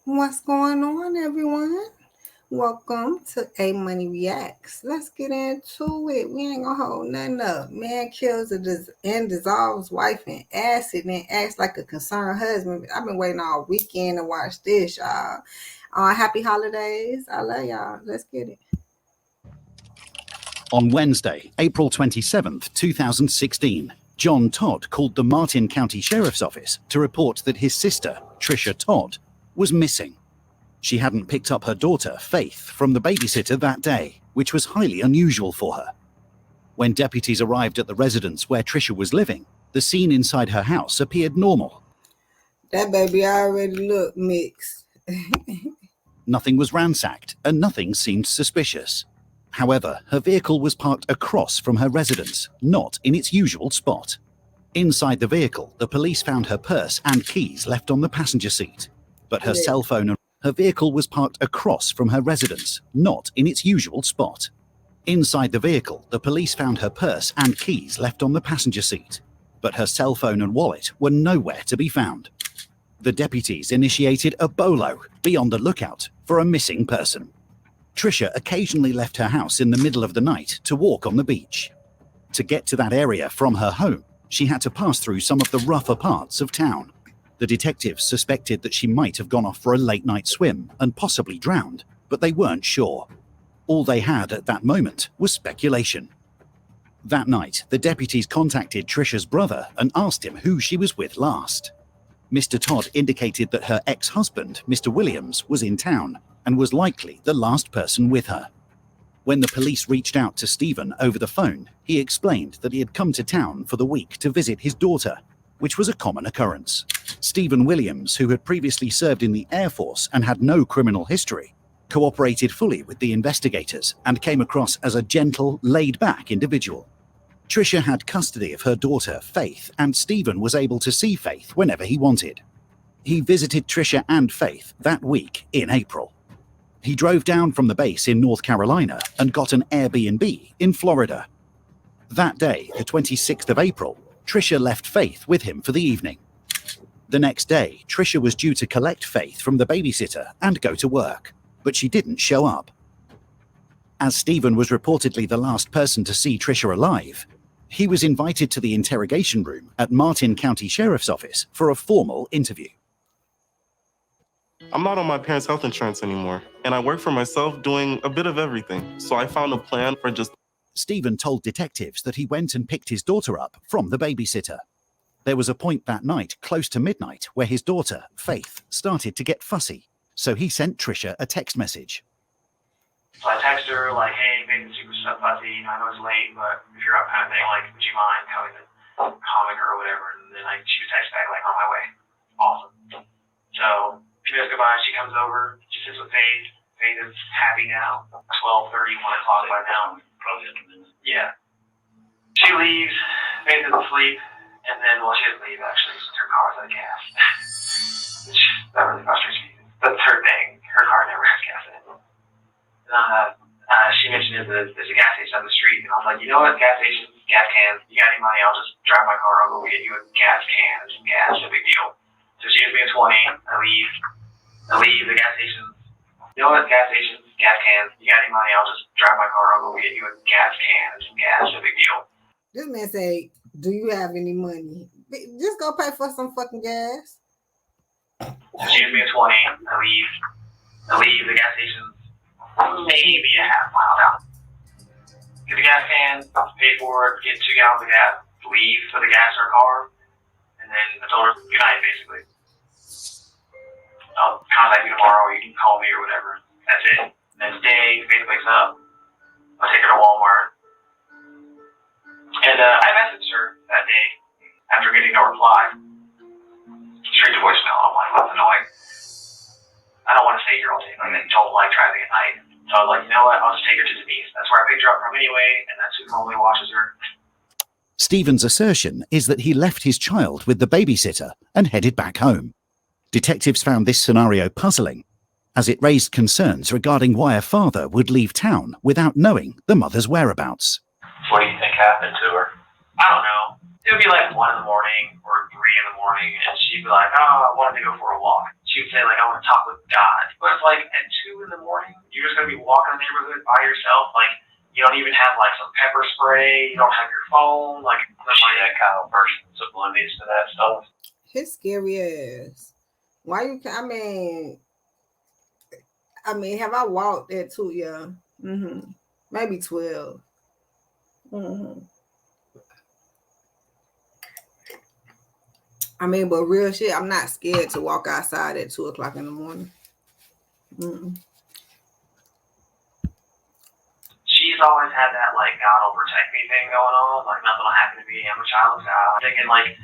What's going on, everyone? Welcome to Aiymonie Reacts. Let's get into it. We ain't gonna hold nothing up. Man kills and dissolves wife in acid and acts like a concerned husband. I've been waiting all weekend to watch this, y'all. Happy holidays. I love y'all. Let's get it. On Wednesday, April 27th, 2016, John Todd called the Martin County Sheriff's Office to report that his sister, Tricia Todd, was missing. She hadn't picked up her daughter, Faith, from the babysitter that day, which was highly unusual for her. When deputies arrived at the residence where Tricia was living, the scene inside her house appeared normal. That baby already looked mixed. Nothing was ransacked, and nothing seemed suspicious. However, her vehicle was parked across from her residence, not in its usual spot. Inside the vehicle, the police found her purse and keys left on the passenger seat, but her cell phone and her vehicle was parked across from her residence, not in its usual spot. Inside the vehicle, the police found her purse and keys left on the passenger seat, but her cell phone and wallet were nowhere to be found. The deputies initiated a BOLO, be on the lookout for a missing person. Tricia occasionally left her house in the middle of the night to walk on the beach. To get to that area from her home, she had to pass through some of the rougher parts of town. The detectives suspected that she might have gone off for a late-night swim and possibly drowned, but they weren't sure. All they had at that moment was speculation. That night, the deputies contacted Tricia's brother and asked him who she was with last. Mr. Todd indicated that her ex-husband, Mr. Williams, was in town and was likely the last person with her. When the police reached out to Stephen over the phone, he explained that he had come to town for the week to visit his daughter, which was a common occurrence. Stephen Williams, who had previously served in the Air Force and had no criminal history, cooperated fully with the investigators and came across as a gentle, laid-back individual. Tricia had custody of her daughter, Faith, and Stephen was able to see Faith whenever he wanted. He visited Tricia and Faith that week in April. He drove down from the base in North Carolina and got an Airbnb in Florida. That day, the 26th of April, Tricia left Faith with him for the evening. The next day, Tricia was due to collect Faith from the babysitter and go to work, but she didn't show up. As Stephen was reportedly the last person to see Tricia alive, he was invited to the interrogation room at Martin County Sheriff's Office for a formal interview. I'm not on my parents' health insurance anymore, and I work for myself doing a bit of everything, so I found a plan for just... Stephen told detectives that he went and picked his daughter up from the babysitter. There was a point that night, close to midnight, where his daughter, Faith, started to get fussy, so he sent Tricia a text message. So I texted her, like, hey, Faith is super fussy, I know it's late, but if you're up kind of thing, like, would you mind coming to calming her or whatever? And then she would text back, like, on my way. Awesome. So she says goodbye, she comes over, she sits with Faith. Faith is happy now, 12:30, 1 o'clock by now. Yeah. She leaves, Faith is asleep, and then, well, she doesn't leave, actually, her car's out of gas. Which, that really frustrates me. That's her thing, her car never has gas in it. She mentioned there's a gas station on the street, and I was like, you know what, gas stations, gas cans, you got any money, I'll just drive my car, I'll go get you a gas can and some gas, no big deal. So she gives me a 20, I leave the gas station. You know what, gas stations, gas cans, you got any money, I'll just drive my car, I'll go get you a gas can and some gas, no big deal. This man say, do you have any money? Just go pay for some fucking gas. So she gives me a 20, I leave the gas station maybe a half mile down. Get the gas can, pay for it, get 2 gallons of gas, leave for the gas in her car, and then I told her good night, basically. I'll contact you tomorrow, or you can call me or whatever. That's it. Next day, Faith wakes up. I take her to Walmart. And I messaged her that day after getting no reply. Straight to voicemail. I'm like, that's annoying. I don't want to stay here all day. And then told like driving at night. So I was like, you know what? I'll just take her to Denise. That's where I picked her up from anyway, and that's who normally watches her. Stephen's assertion is that he left his child with the babysitter and headed back home. Detectives found this scenario puzzling, as it raised concerns regarding why a father would leave town without knowing the mother's whereabouts. What do you think happened to her? I don't know. It would be like 1 in the morning or 3 in the morning, and she'd be like, oh, I wanted to go for a walk. She would say like, I want to talk with God. But it's like, at 2 in the morning, you're just going to be walking the neighborhood by yourself. Like, you don't even have, like, some pepper spray. You don't have your phone. Like, I'm not that kind of person that's oblivious to that stuff. His scary ass. Why you, I mean, have I walked that too? Yeah. Maybe 12. I mean, but real shit, I'm not scared to walk outside at 2 o'clock in the morning. She's always had that, like, God will protect me thing going on. Like, nothing will happen to me. I'm a child of God. I'm thinking, like,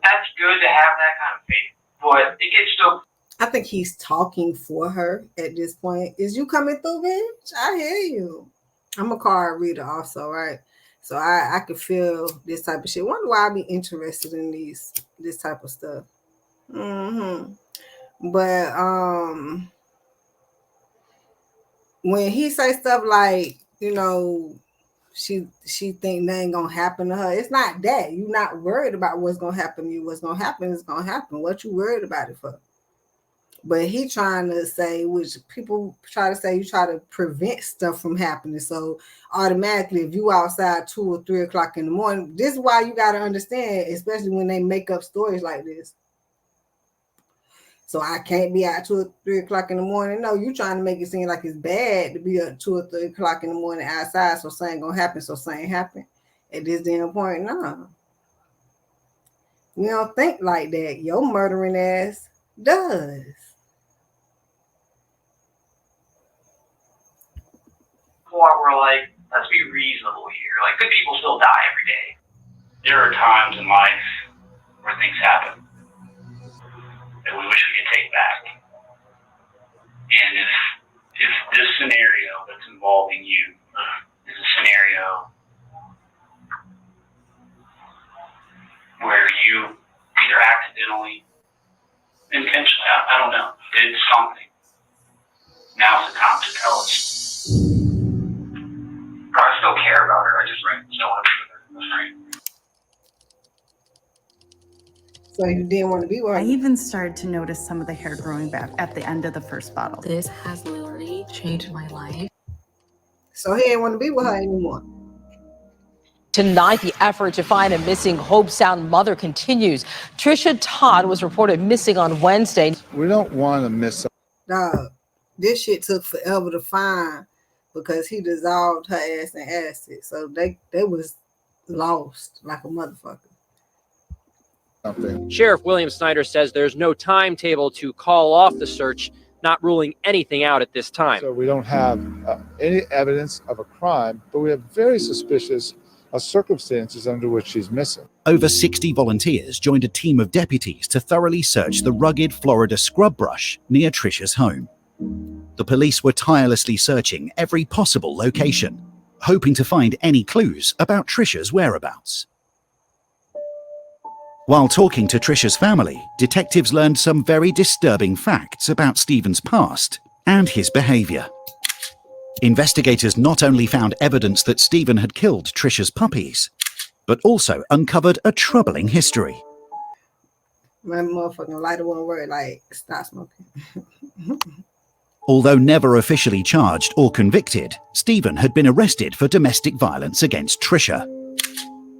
that's good to have that kind of faith. But it gets to... I think he's talking for her at this point. Is you coming through, bitch? I hear you. I'm a card reader also, right? So I could feel this type of shit. Wonder why I be interested in this type of stuff. But when he say stuff like, you know, she think nothing gonna happen to her, it's not that. You're not worried about what's gonna happen to you. What's gonna happen is gonna happen. What you worried about it for? But he trying to say, which people try to say, you try to prevent stuff from happening. So automatically, if you outside 2 or 3 o'clock in the morning, this is why you got to understand, especially when they make up stories like this. So I can't be out 2 or 3 o'clock in the morning. No, you trying to make it seem like it's bad to be at 2 or 3 o'clock in the morning outside. So something gonna happen. So something happen at this damn point. No, we don't think like that. Your murdering ass does. Point where, like, let's be reasonable here. Like, good people still die every day. There are times in life where things happen that we wish we could take back. And if this scenario that's involving you is a scenario where you either accidentally, intentionally, I don't know, did something, now's the time to tell us. I still care about her. I just don't want to be with her. That's right. So you didn't want to be with her? I even started to notice some of the hair growing back at the end of the first bottle. This has literally changed my life. So he didn't want to be with her anymore. Tonight, the effort to find a missing Hobe Sound mother continues. Trisha Todd was reported missing on Wednesday. We don't want to miss. Dog, this shit took forever to find because he dissolved her ass in acid. So they was lost like a motherfucker. Something. Sheriff William Snyder says there's no timetable to call off the search, not ruling anything out at this time. So we don't have any evidence of a crime, but we have very suspicious circumstances under which she's missing. Over 60 volunteers joined a team of deputies to thoroughly search the rugged Florida scrub brush near Trisha's home. The police were tirelessly searching every possible location, hoping to find any clues about Trisha's whereabouts. While talking to Trisha's family, detectives learned some very disturbing facts about Stephen's past and his behavior. Investigators not only found evidence that Stephen had killed Trisha's puppies, but also uncovered a troubling history. My motherfucking lighter won't work, like, stop smoking. Although never officially charged or convicted, Stephen had been arrested for domestic violence against Trisha.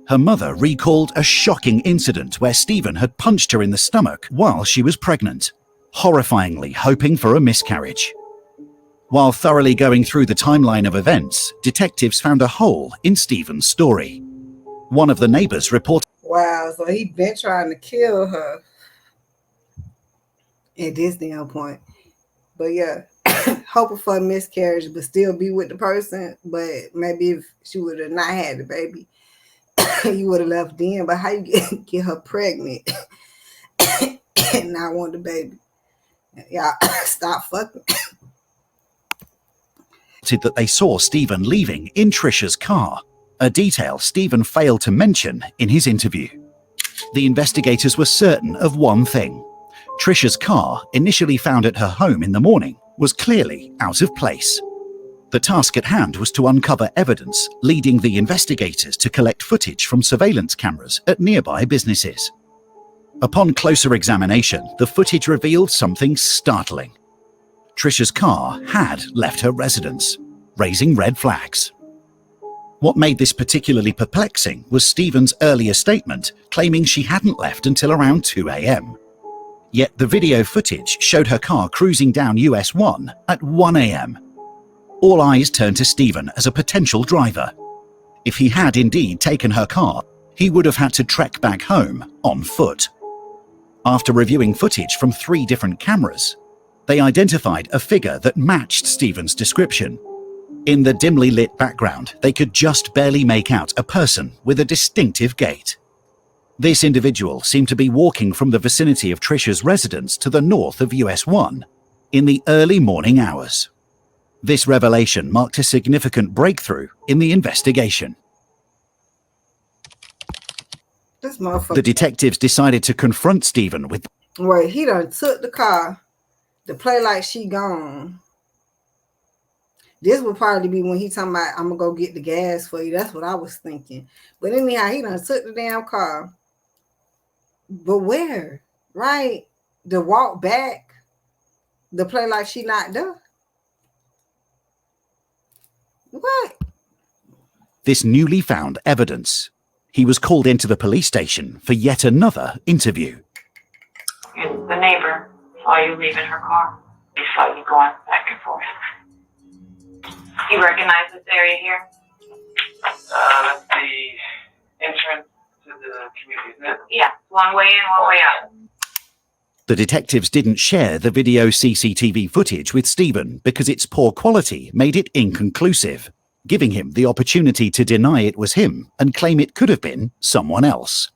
Her mother recalled a shocking incident where Stephen had punched her in the stomach while she was pregnant, horrifyingly hoping for a miscarriage. While thoroughly going through the timeline of events, detectives found a hole in Stephen's story. One of the neighbors reported, Wow, so he been trying to kill her at this damn point. But yeah, hoping for a miscarriage, but still be with the person. But maybe if she would have not had the baby, you would have left then. But how you get her pregnant and not want the baby? Y'all stop fucking. that they saw Stephen leaving in Trisha's car, a detail Stephen failed to mention in his interview. The investigators were certain of one thing. Trisha's car, initially found at her home in the morning, was clearly out of place. The task at hand was to uncover evidence, leading the investigators to collect footage from surveillance cameras at nearby businesses. Upon closer examination, the footage revealed something startling. Trisha's car had left her residence, raising red flags. What made this particularly perplexing was Stephen's earlier statement claiming she hadn't left until around 2 a.m. Yet the video footage showed her car cruising down US 1 at 1 a.m. All eyes turned to Stephen as a potential driver. If he had indeed taken her car, he would have had to trek back home on foot. After reviewing footage from 3 different cameras, they identified a figure that matched Stephen's description. In the dimly lit background, they could just barely make out a person with a distinctive gait. This individual seemed to be walking from the vicinity of Trisha's residence to the north of US 1 in the early morning hours. This revelation marked a significant breakthrough in the investigation. This motherfucker. The detectives decided to confront Stephen with... Wait, he done took the car to play like she gone. This would probably be when he talking about, I'm going to go get the gas for you. That's what I was thinking. But anyhow, he done took the damn car. But where? Right? To walk back? To play like she not there? What? this newly found evidence. He was called into the police station for yet another interview. The neighbor saw you leaving her car. He saw you going back and forth. You recognize this area here? That's the entrance to the community, isn't it? Yeah, one way in, one way out. The detectives didn't share the video CCTV footage with Stephen because its poor quality made it inconclusive, giving him the opportunity to deny it was him and claim it could have been someone else.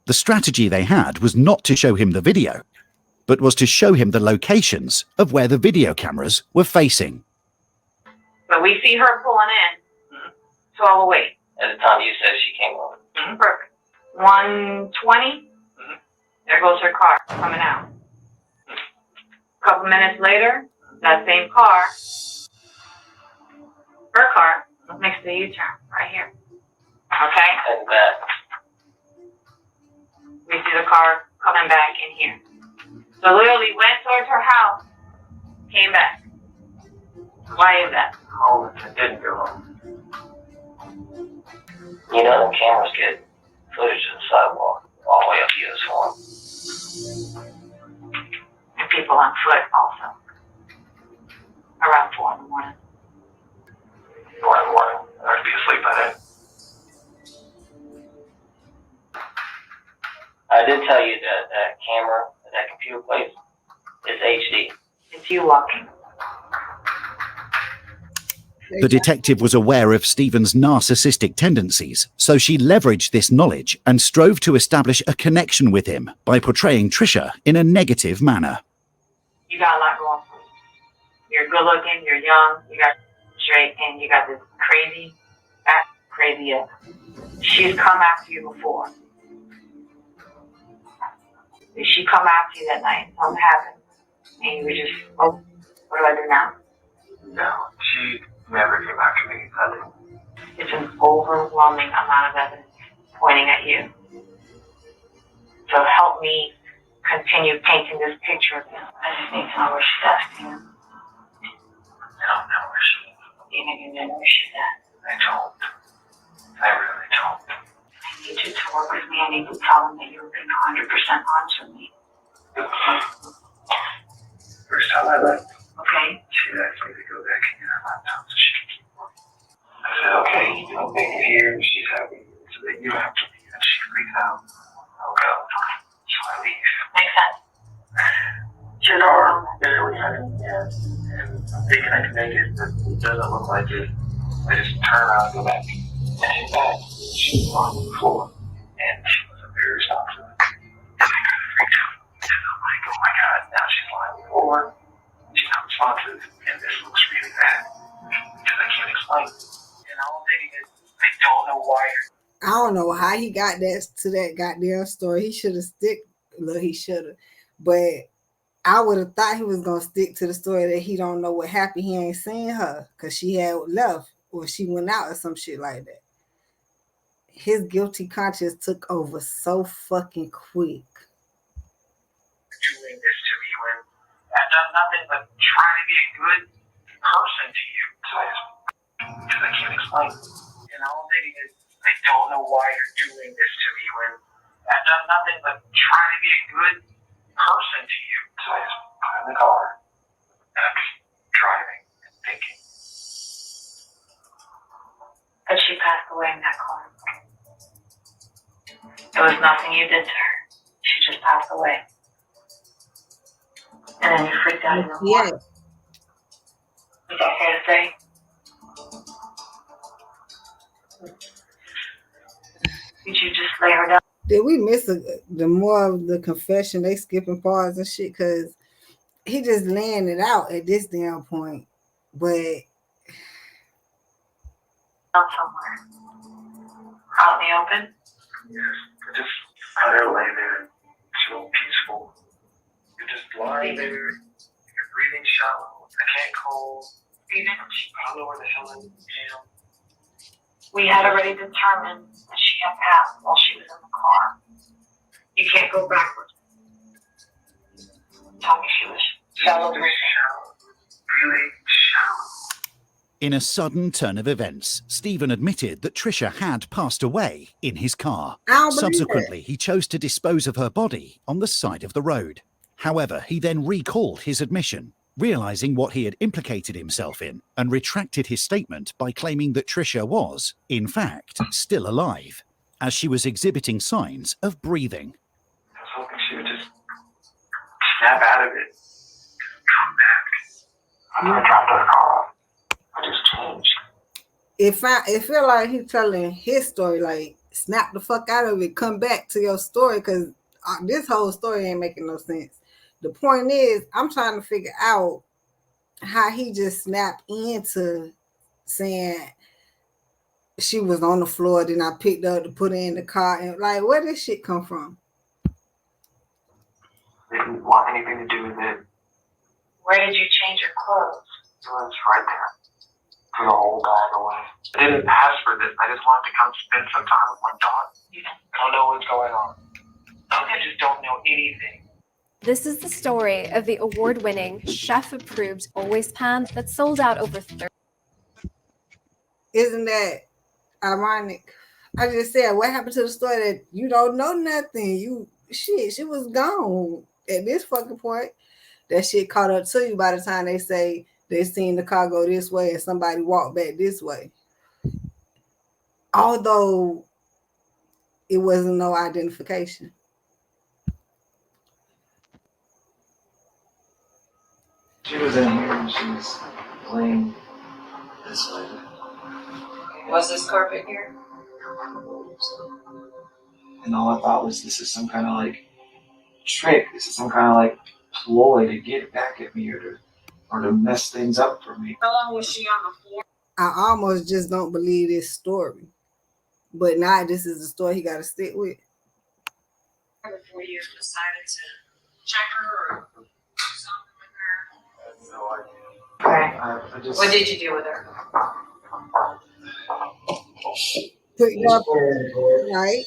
The strategy they had was not to show him the video, but was to show him the locations of where the video cameras were facing. But we see her pulling in. 12:08. At the time you said she came over. Perfect. 1:20. There goes her car coming out. A couple minutes later, that same car, her car, next to the U-turn, right here. Okay? And that. We see the car coming back in here. So literally went towards her house, came back. Why is that? Home and didn't go home. You know the cameras get footage of the sidewalk all the way up US 1. And people on foot also. Around 4 in the morning. 4 in the morning. I'd be asleep by then. I did tell you that that camera, that computer place, is HD. It's you walking. The detective was aware of Stephen's narcissistic tendencies, so she leveraged this knowledge and strove to establish a connection with him by portraying Trisha in a negative manner. You got a lot going for you. You're good looking, you're young, you got straight, and you got this crazy, fat, crazy ex. She's come after you before. Did she come after you that night? Something happened. And you were just, oh, what do I do now? No, she never came after me. I didn't. It's an overwhelming amount of evidence pointing at you. So help me continue painting this picture of you. I just need to know where she's at. I don't know where she is. You don't even know where she's at. I don't. I really don't. I need you to work with me. I need to tell them that you're being 100% honest with me. First time I left, Okay? she asked me to go back and get her laptop so she could keep working. I said, okay, I'll make it here. She's happy. So then you have to leave. And she freaks out. I'll go. So I leave. Makes sense. She car barely had it. And I'm thinking I can make it, but it doesn't look like it. I just turn around and go back. And she's back. She was on the floor. And she wasn't very soft. And I got freaked out. And I'm like, oh my God, now she's lying on the floor. She's not responsive. And this looks really bad. Because I can't explain. And all I'm thinking is, I don't know why you're. I don't know how he got that to that goddamn story. He should have he should have. But I would have thought he was going to stick to the story that he don't know what happened. He ain't seen her because she had left or she went out or some shit like that. His guilty conscience took over so fucking quick. doing this to me when I've done nothing but try to be a good person to you. Because I can't explain it. And all I'm thinking is, I don't know why you're doing this to me when I've done nothing but try to be a good person to you. So I just put in the car, and I'm just driving and thinking. But she passed away in that car. It was nothing you did to her. She just passed away. And then you freaked out even more. Yeah. Is that fair to say? Did you just lay her down? Did we miss the more of the confession? They skipping parts and shit because he just laying it out at this damn point. But Out somewhere. Out in the open? Yes, I just let her lay there, so peaceful. You're just lying there, you're breathing shallow. I can't call. I don't know where the hell I am. We had already determined that she had passed while she was in the car. You can't go backwards. Tell me she was shallow. Just shallow. Really shallow. In a sudden turn of events, Stephen admitted that Trisha had passed away in his car. I don't believe Subsequently, he chose to dispose of her body on the side of the road. However, he then recalled his admission, realizing what he had implicated himself in, and retracted his statement by claiming that Trisha was, in fact, still alive, as she was exhibiting signs of breathing. I was hoping she would just snap out of it. Come back. I dropped her car off. I just changed. it feel like he's telling his story, like snap the fuck out of it, come back to your story, because this whole story ain't making no sense. The point is, I'm trying to figure out how he just snapped into saying she was on the floor, then I picked her up to put her in the car, and like, where did shit come from? Didn't want anything to do with it. Where did you change your clothes? It was right there. Threw the whole bag away. I didn't ask for this. I just wanted to come spend some time with my daughter. I don't know what's going on. I just don't know anything. This is the story of the award-winning, chef-approved Always Pan that sold out over 30. Isn't that ironic? I just said, what happened to the story that you don't know nothing? She was gone at this fucking point. That shit caught up to you by the time they say they seen the car go this way and somebody walked back this way. Although it wasn't no identification. She was in here and she was playing this way. Was this carpet here? And all I thought was, this is some kind of like trick. This is some kind of like ploy to get back at me or to mess things up for me. How long was she on the floor? I almost just don't believe this story. But now this is the story he got to stick with. Before you decided to check her or do something with her? I Okay. just, What did you do with her? Put it up, right?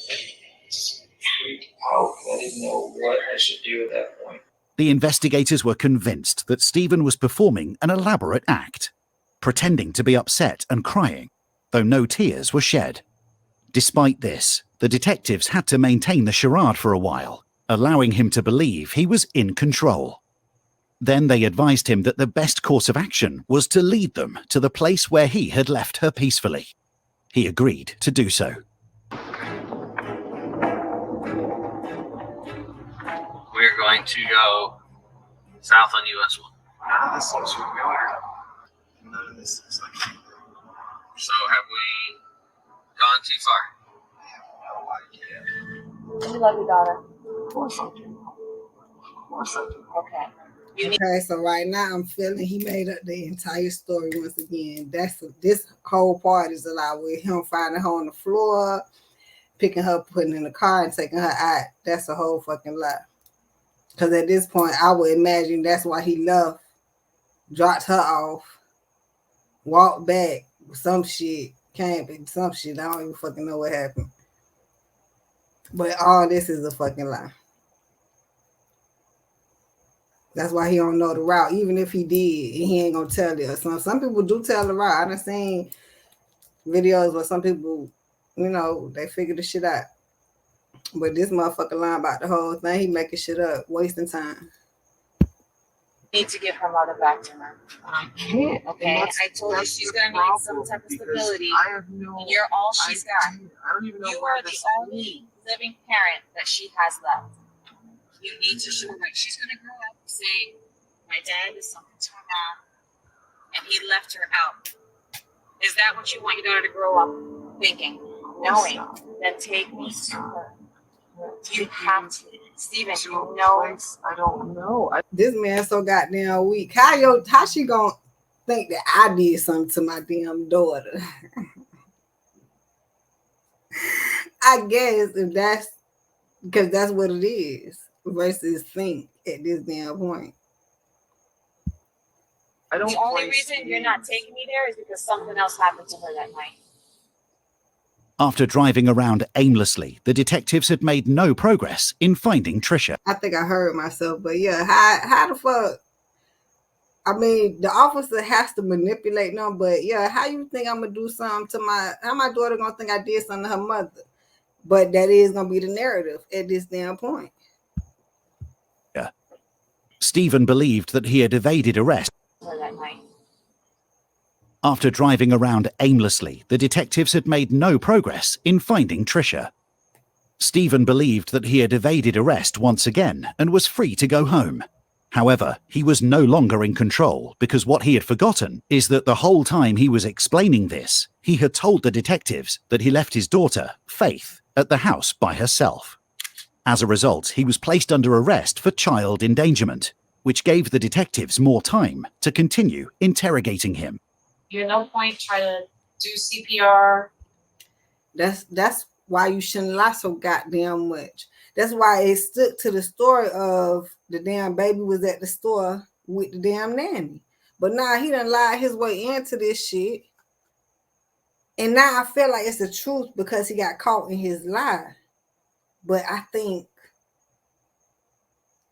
Oh, I didn't know what I should do at that point. The investigators were convinced that Stephen was performing an elaborate act, pretending to be upset and crying, though no tears were shed. Despite this, the detectives had to maintain the charade for a while, allowing him to believe he was in control. Then they advised him that the best course of action was to lead them to the place where he had left her peacefully. He agreed to do so. We're going to go south on US 1. None of this seems familiar. None of this is like. So have we gone too far? I have no idea. Did you love your daughter? Of course I do. Of course I do. Okay. Okay, so right now I'm feeling he made up the entire story once again. This whole part is a lie with him finding her on the floor, picking her, putting her in the car, and taking her out. That's a whole fucking lie. Because at this point, I would imagine that's why he left, dropped her off, walked back, some shit, came back, some shit. I don't even fucking know what happened. But all this is a fucking lie. That's why he don't know the route. Even if he did, he ain't gonna tell it. Some people do tell the route. I done seen videos where some people, you know, they figure the shit out. But this motherfucker lying about the whole thing. He making shit up, wasting time. Need to give her mother back to her. I can't. Okay, I told you she's gonna need some type of stability. I have no. You're all she's got. I don't even know. You are the only living parent that she has left. You need to show her. She's gonna grow up and say, "My dad is something to her mom, and he left her out." Is that what you want your daughter to grow up thinking, knowing? Then take me to her. You have to, Steven. You know. I don't know. This man so goddamn weak. How she gonna think that I did something to my damn daughter? I guess if that's because that's what it is versus think at this damn point. The only reason you're not taking me there is because something else happened to her that night. After driving around aimlessly, the detectives had made no progress in finding Trisha. I think I heard myself, but yeah, how the fuck? I mean, the officer has to manipulate them, but yeah, how you think I'm gonna do something to how my daughter gonna think I did something to her mother? But that is gonna be the narrative at this damn point. Yeah. Stephen believed that he had evaded arrest. That night. After driving around aimlessly, the detectives had made no progress in finding Trisha. Stephen believed that he had evaded arrest once again and was free to go home. However, he was no longer in control because what he had forgotten is that the whole time he was explaining this, he had told the detectives that he left his daughter, Faith, at the house by herself. As a result, he was placed under arrest for child endangerment, which gave the detectives more time to continue interrogating him. You at no point try to do CPR. That's why you shouldn't lie so goddamn much. That's why it stuck to the story of the damn baby was at the store with the damn nanny. But now he done lied his way into this shit. And now I feel like it's the truth because he got caught in his lie. But I think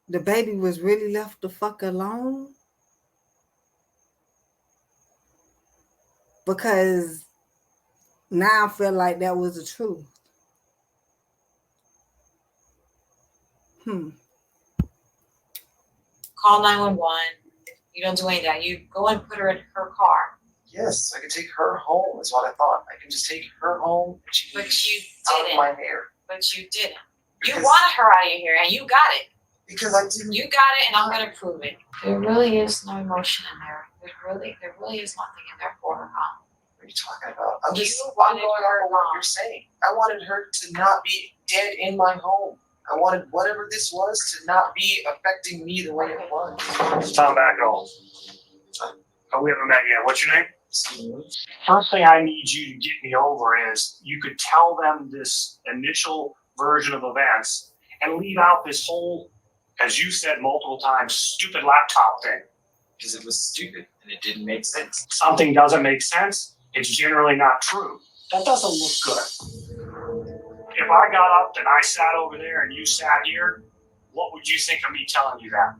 the baby was really left the fuck alone. Because now I feel like that was the truth. Call 911. You don't do any of that. You go and put her in her car. Yes, I can take her home. Is what I thought. I can just take her home. But you out didn't. of my hair. But you didn't. You wanted her out of your hair, and you got it. Because I didn't. You got it, and I'm gonna prove it. There really is no emotion in there. There really is nothing in there for her, huh? What are you talking about? I'm going wanted off her of what gone. you're saying. I wanted her to not be dead in my home. I wanted whatever this was to not be affecting me the way it was. Tom back home. We haven't met yet. What's your name? First thing I need you to get me over is you could tell them this initial version of events and leave out this whole, as you said multiple times, stupid laptop thing. Because it was stupid and it didn't make sense. Something doesn't make sense, it's generally not true. That doesn't look good. If I got up and I sat over there and you sat here, what would you think of me telling you that?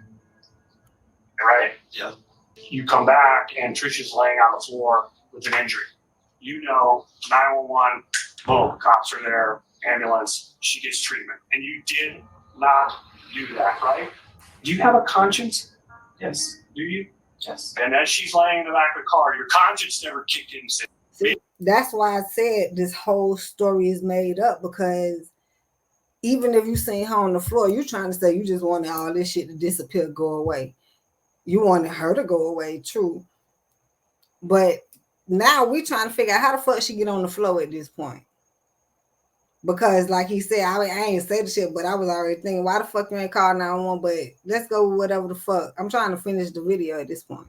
Right? Yeah. You come back and Trisha's laying on the floor with an injury. You know, 911, boom, cops are there, ambulance, she gets treatment. And you did not do that, right? Do you have a conscience? Yes. Do you? Yes. And as she's laying in the back of the car, your conscience never kicked in and said, See, that's why I said this whole story is made up, because even if you seen her on the floor, you're trying to say you just wanted all this shit to disappear, go away. You wanted her to go away, true. But now we trying to figure out how the fuck she get on the floor at this point. Because like he said, I ain't say the shit, but I was already thinking, why the fuck you ain't call 911? But let's go with whatever the fuck. I'm trying to finish the video at this point.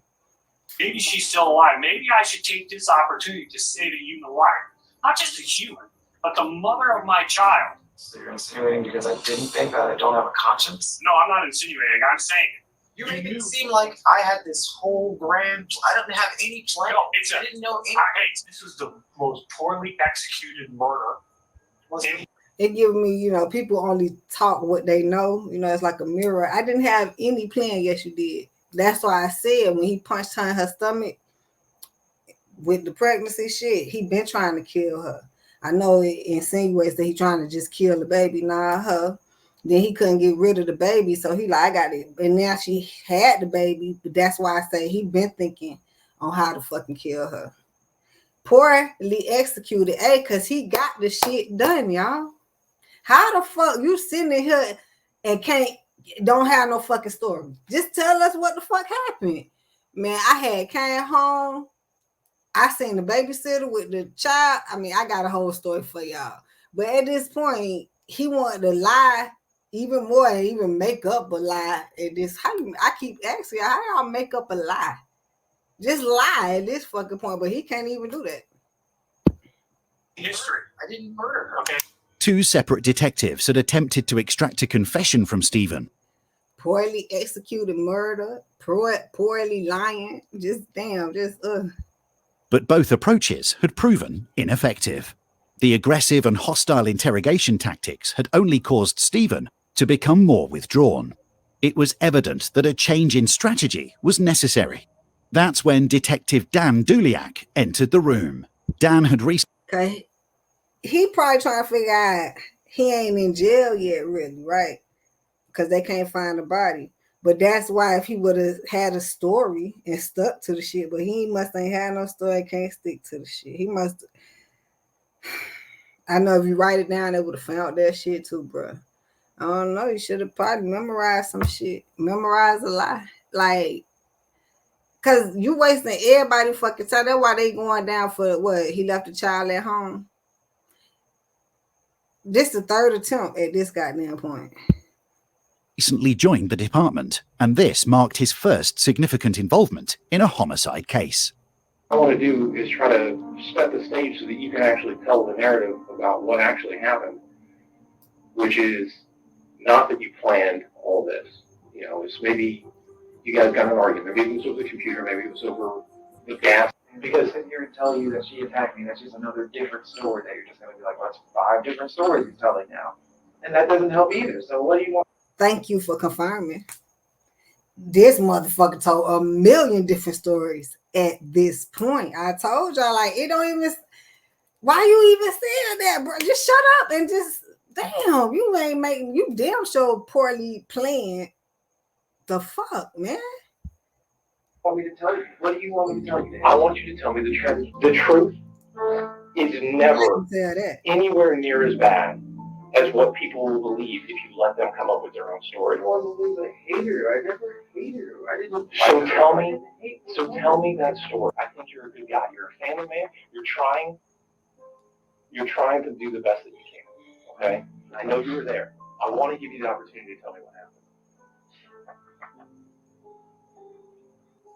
maybe she's still alive. Maybe I should take this opportunity to save a human life. Not just a human, but the mother of my child. So you're insinuating because I didn't think that I don't have a conscience? No, I'm not insinuating. I'm saying it. You make it seem like I had this whole grand. I didn't have any plan. No, I didn't know any. This was the most poorly executed murder. it give me, you know, people only talk what they know. You know, it's like a mirror. I didn't have any plan. Yes, you did. That's why I said when he punched her in her stomach with the pregnancy shit, he been trying to kill her. I know it insinuates that he trying to just kill the baby, not her. Then he couldn't get rid of the baby, so he like, I got it. And now she had the baby, but that's why I say he been thinking on how to fucking kill her. Poorly executed, cause he got the shit done, y'all. How the fuck you sitting in here and don't have no fucking story? Just tell us what the fuck happened. Man, I came home. I seen the babysitter with the child. I mean, I got a whole story for y'all. But at this point, he wanted to lie even more and even make up a lie. At this, I keep asking y'all, how y'all make up a lie? Just lie at this fucking point, but he can't even do that. History. I didn't murder her. Okay. 2 separate detectives had attempted to extract a confession from Stephen. Poorly executed murder, poorly lying, But both approaches had proven ineffective. The aggressive and hostile interrogation tactics had only caused Stephen to become more withdrawn. It was evident that a change in strategy was necessary. That's when Detective Dan Duliak entered the room. Dan had Okay. He probably trying to figure out he ain't in jail yet, really, right? Because they can't find the body. But that's why if he would have had a story and stuck to the shit, but he must ain't had no story, can't stick to the shit. He must. I know if you write it down, they would have found that shit too, bro. I don't know. You should have probably memorized some shit. Memorize a lot. Like, because you wasting everybody fucking time. That's why they going down for what? He left the child at home. This the 3rd attempt at this goddamn point. recently joined the department, and this marked his first significant involvement in a homicide case. What I want to do is try to set the stage so that you can actually tell the narrative about what actually happened, which is not that you planned all this. You know, it's maybe you guys got an argument. Maybe it was over the computer, maybe it was over the gas. Because sit here and tell you that she attacked me, that's just another different story that you're just going to be like, well, that's 5 different stories he's telling now. And that doesn't help either. So what do you want? Thank you for confirming. This motherfucker told a million different stories at this point. I told y'all, like, it don't even, why you even saying that, bro? Just shut up and just, damn, you ain't making, you damn sure poorly planned. The fuck, man? Want me to tell you? What do you want me to tell you? I want you to tell me the truth. The truth is never anywhere near as bad as what people will believe if you let them come up with their own story. I was a hater. I never hated her. I didn't. So tell me that story. I think you're a good guy. You're a family man. You're trying to do the best that you can. Okay? I know you were there. I want to give you the opportunity to tell me what happened.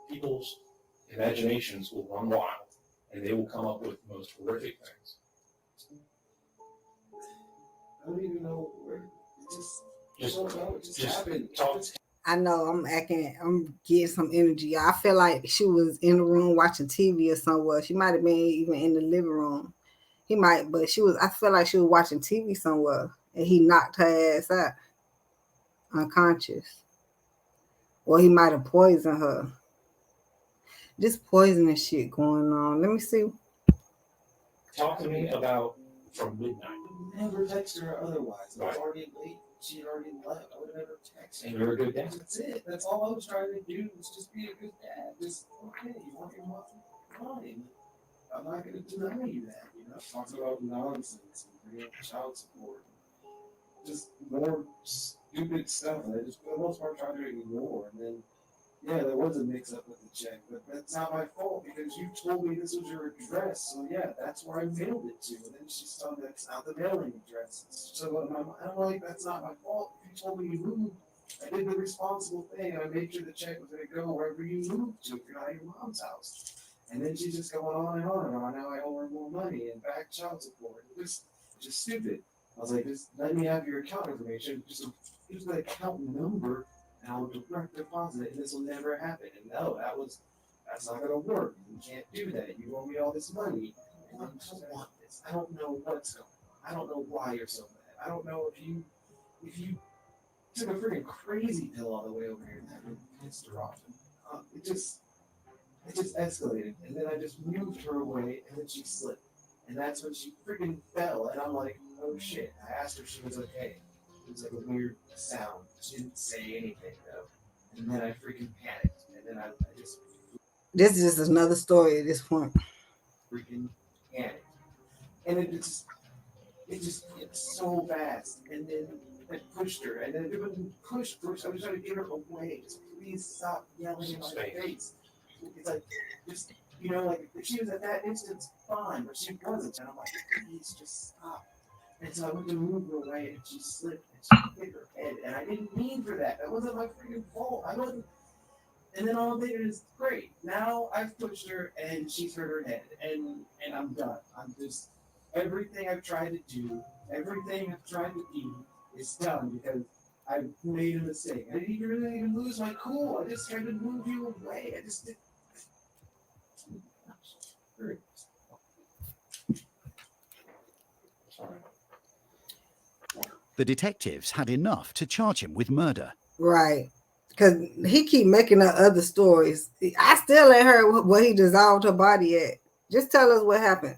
People's imaginations will run wild, and they will come up with the most horrific things. I don't even know where. Just happened. I know I'm getting some energy. I feel like she was in the room watching TV or somewhere. She might have been even in the living room. I feel like she was watching TV somewhere and he knocked her ass out unconscious. Or he might have poisoned her. This poisoning shit going on. Let me see. Talk to me about from midnight. Never text her otherwise. It was already late. She had already left. I would have never texted her. And you're a good dad. That's it. That's all I was trying to do was just be a good dad. Just, okay, you want your mom? Fine. I'm not going to deny you that. You know, talking about nonsense and bringing up child support. Just more stupid stuff that I just, for the most part, tried to ignore. And then, yeah, there was a mix-up with the check, but that's not my fault because you told me this was your address. So, yeah, that's where I mailed it to. And then she's telling me that's not the mailing address. So, I'm like, that's not my fault. If you told me you moved, I did the responsible thing. I made sure the check was going to go wherever you moved to if you're not at your mom's house. And then she's just going on and on and on. Now I owe her more money and back child support. It was just stupid. I was like, just let me have your account information. Just use the account number. And I'll direct deposit it, and this will never happen. And no, that's not gonna work. You can't do that. You owe me all this money. And I don't want this. I don't know what's going on. I don't know why you're so mad. I don't know if you took a freaking crazy pill all the way over here and that really pissed her off. It just escalated, and then I just moved her away, and then she slipped, and that's when she freaking fell, and I'm like, oh shit. I asked her if she was okay. It was like a weird sound. She didn't say anything though, and then I freaking panicked, and then I just This is just another story at this point. freaking panicked, and it just hit so fast, and then I pushed her, and then it wasn't push. I was trying to get her away. Just please stop yelling in my face. It's like, just, like if she was at that instance, fine, but she wasn't, and I'm like, please just stop. And so I went to move her away, and she slipped, and she hit her head, and I didn't mean for that. That wasn't my freaking fault. I wasn't. And then all I'm thinking is, great, now I've pushed her, and she's hurt her head, and I'm done. I'm just, everything I've tried to do, everything I've tried to be is done because I made a mistake. I didn't really even lose my cool. I just tried to move you away. I just did. The detectives had enough to charge him with murder. Right. Because he keep making up other stories. I still ain't heard where he dissolved her body at. Just tell us what happened.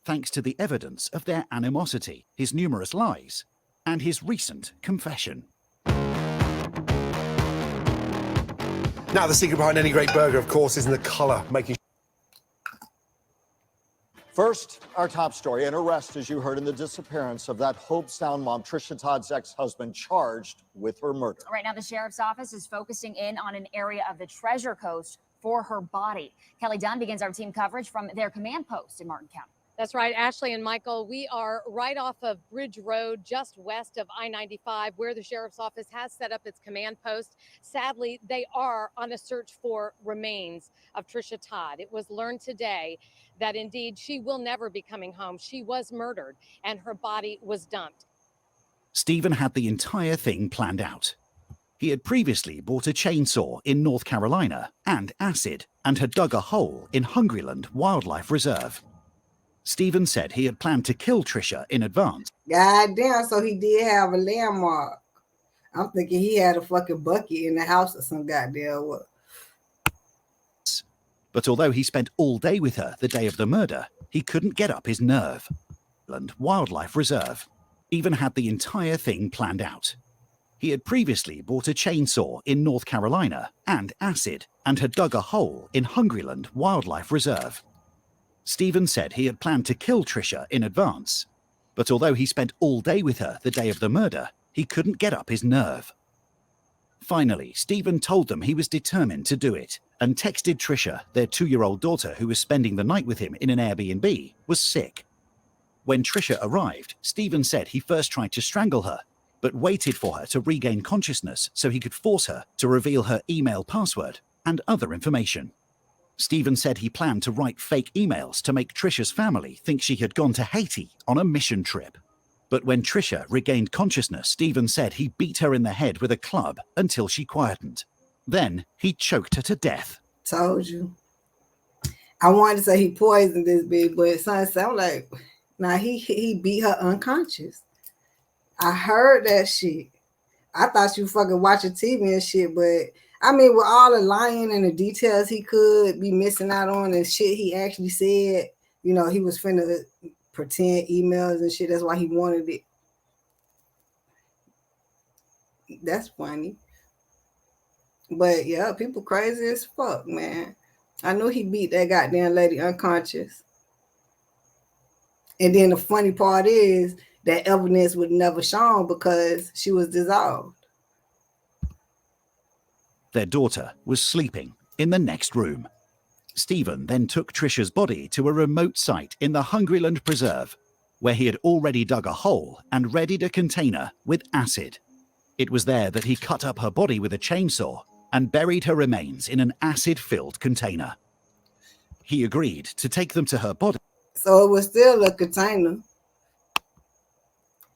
Thanks to the evidence of their animosity, his numerous lies, and his recent confession. Now, the secret behind any great burger, of course, is in the colour, making... First, our top story, an arrest, as you heard, in the disappearance of that Hobe Sound mom, Trisha Todd's ex-husband, charged with her murder. Right now, the sheriff's office is focusing in on an area of the Treasure Coast for her body. Kelly Dunn begins our team coverage from their command post in Martin County. That's right, Ashley and Michael. We are right off of Bridge Road, just west of I-95, where the sheriff's office has set up its command post. Sadly, they are on a search for remains of Trisha Todd. It was learned today that indeed she will never be coming home. She was murdered and her body was dumped. Stephen had the entire thing planned out. He had previously bought a chainsaw in North Carolina and acid, and had dug a hole in Hungryland Wildlife Reserve. Stephen said he had planned to kill Trisha in advance. God damn, so he did have a landmark. I'm thinking he had a fucking bucket in the house or some goddamn what. But although he spent all day with her the day of the murder, he couldn't get up his nerve. Wildlife Reserve even had the entire thing planned out. He had previously bought a chainsaw in North Carolina and acid, and had dug a hole in Hungryland Wildlife Reserve. Stephen said he had planned to kill Trisha in advance, but although he spent all day with her the day of the murder, he couldn't get up his nerve. Finally, Stephen told them he was determined to do it, and texted Trisha, their 2-year-old daughter who was spending the night with him in an Airbnb, was sick. When Trisha arrived, Stephen said he first tried to strangle her, but waited for her to regain consciousness so he could force her to reveal her email password and other information. Stephen said he planned to write fake emails to make Trisha's family think she had gone to Haiti on a mission trip. But when Trisha regained consciousness, Stephen said he beat her in the head with a club until she quietened. Then he choked her to death. Told you. I wanted to say he poisoned this bitch, but it sounded like, nah, he beat her unconscious. I heard that shit. I thought you fucking watching TV and shit, but I mean, with all the lying and the details he could be missing out on and shit he actually said, he was finna pretend emails and shit. That's why he wanted it. That's funny. But yeah, people crazy as fuck, man. I knew he beat that goddamn lady unconscious. And then the funny part is that evidence would never shown because she was dissolved. Their daughter was sleeping in the next room. Stephen then took Trisha's body to a remote site in the Hungryland Preserve, where he had already dug a hole and readied a container with acid. It was there that he cut up her body with a chainsaw and buried her remains in an acid-filled container. He agreed to take them to her body. So it was still a container.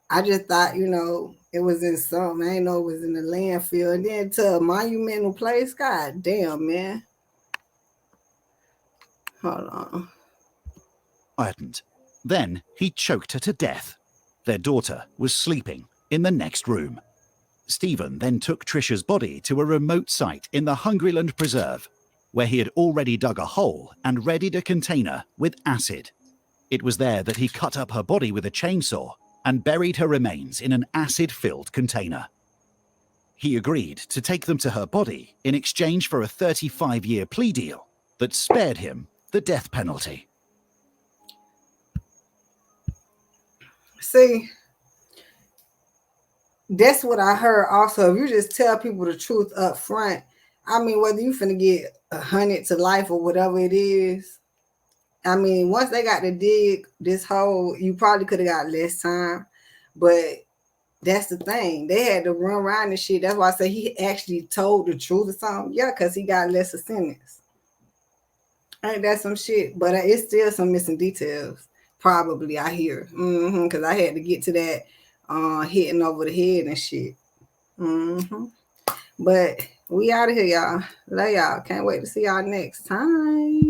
I just thought, it was in something. I didn't know it was in the landfill. And then to a monumental place. God damn, man. Hold on. Quietened. Then he choked her to death. Their daughter was sleeping in the next room. Stephen then took Trisha's body to a remote site in the Hungryland Preserve, where he had already dug a hole and readied a container with acid. It was there that he cut up her body with a chainsaw and buried her remains in an acid-filled container. He agreed to take them to her body in exchange for a 35-year plea deal that spared him the death penalty. See, that's what I heard also. If you just tell people the truth up front, I mean, whether you finna get 100 to life or whatever it is, I mean, once they got to dig this hole, you probably could have got less time. But that's the thing. They had to run around and shit. That's why I say he actually told the truth or something. Yeah, because he got less of sentence. Ain't that some shit? But it's still some missing details. Probably, I hear. Because I had to get to that hitting over the head and shit. But we out of here, y'all. Love y'all. Can't wait to see y'all next time.